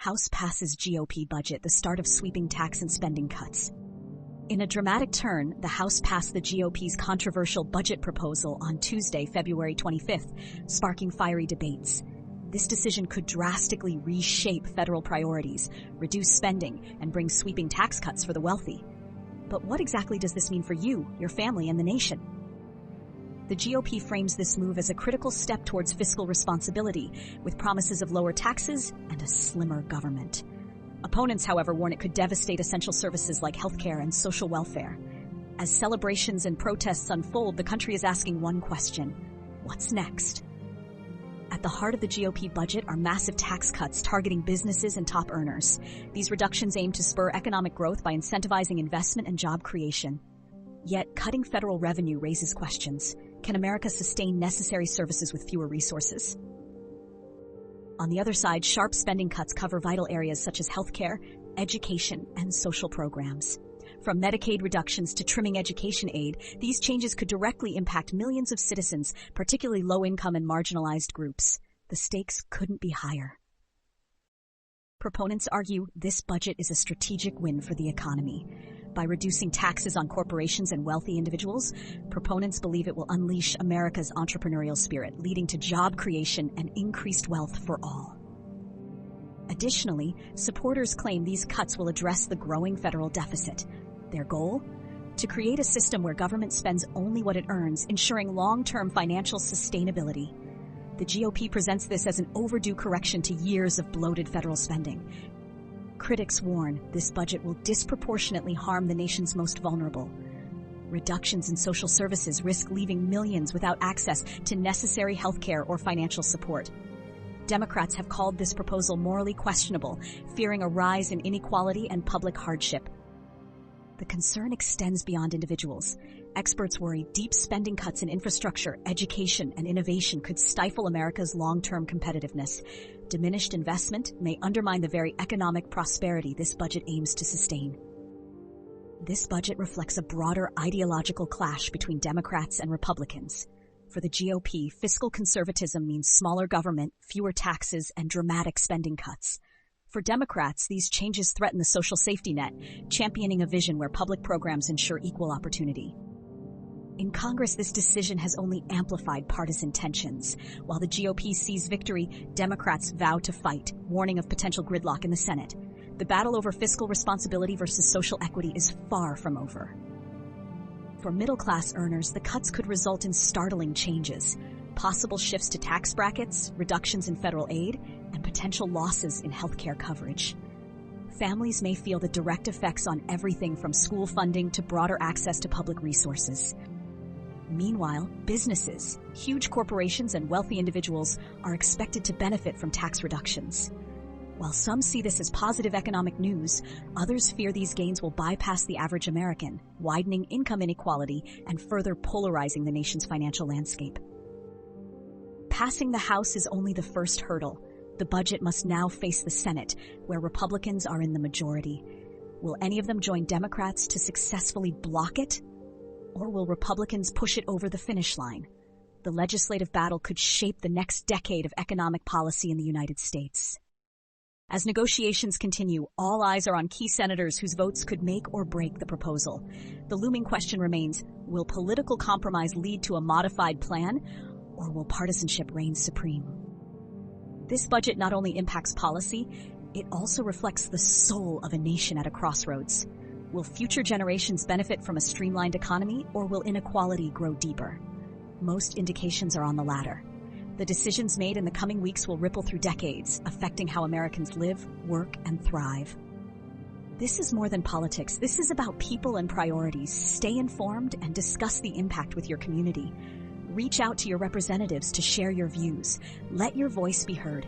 House passes GOP budget, the start of sweeping tax and spending cuts. In a dramatic turn, the House passed the GOP's controversial budget proposal on Tuesday, February 25th, sparking fiery debates. This decision could drastically reshape federal priorities, reduce spending, and bring sweeping tax cuts for the wealthy. But what exactly does this mean for you, your family, and the nation? The GOP frames this move as a critical step towards fiscal responsibility, with promises of lower taxes and a slimmer government. Opponents, however, warn it could devastate essential services like healthcare and social welfare. As celebrations and protests unfold, the country is asking one question: what's next? At the heart of the GOP budget are massive tax cuts targeting businesses and top earners. These reductions aim to spur economic growth by incentivizing investment and job creation. Yet, cutting federal revenue raises questions. Can America sustain necessary services with fewer resources? On the other side, sharp spending cuts cover vital areas such as healthcare, education, and social programs. From Medicaid reductions to trimming education aid, these changes could directly impact millions of citizens, particularly low-income and marginalized groups. The stakes couldn't be higher. Proponents argue this budget is a strategic win for the economy. By reducing taxes on corporations and wealthy individuals, proponents believe it will unleash America's entrepreneurial spirit, leading to job creation and increased wealth for all. Additionally, supporters claim these cuts will address the growing federal deficit. Their goal? To create a system where government spends only what it earns, ensuring long-term financial sustainability. The GOP presents this as an overdue correction to years of bloated federal spending. Critics warn this budget will disproportionately harm the nation's most vulnerable. Reductions in social services risk leaving millions without access to necessary healthcare or financial support. Democrats have called this proposal morally questionable, fearing a rise in inequality and public hardship. The concern extends beyond individuals. Experts worry deep spending cuts in infrastructure, education, and innovation could stifle America's long-term competitiveness. Diminished investment may undermine the very economic prosperity this budget aims to sustain. This budget reflects a broader ideological clash between Democrats and Republicans. For the GOP, fiscal conservatism means smaller government, fewer taxes, and dramatic spending cuts. For Democrats, these changes threaten the social safety net, championing a vision where public programs ensure equal opportunity. In Congress, this decision has only amplified partisan tensions. While the GOP sees victory, Democrats vow to fight, warning of potential gridlock in the Senate. The battle over fiscal responsibility versus social equity is far from over. For middle-class earners, the cuts could result in startling changes. Possible shifts to tax brackets, reductions in federal aid, and potential losses in healthcare coverage. Families may feel the direct effects on everything from school funding to broader access to public resources. Meanwhile, businesses, huge corporations, and wealthy individuals are expected to benefit from tax reductions. While some see this as positive economic news, others fear these gains will bypass the average American, widening income inequality and further polarizing the nation's financial landscape. Passing the House is only the first hurdle. The budget must now face the Senate, where Republicans are in the majority. Will any of them join Democrats to successfully block it? Or will Republicans push it over the finish line? The legislative battle could shape the next decade of economic policy in the United States. As negotiations continue, all eyes are on key senators whose votes could make or break the proposal. The looming question remains, will political compromise lead to a modified plan, or will partisanship reign supreme? This budget not only impacts policy, it also reflects the soul of a nation at a crossroads. Will future generations benefit from a streamlined economy, or will inequality grow deeper? Most indications are on the latter. The decisions made in the coming weeks will ripple through decades, affecting how Americans live, work, and thrive. This is more than politics. This is about people and priorities. Stay informed and discuss the impact with your community. Reach out to your representatives to share your views. Let your voice be heard.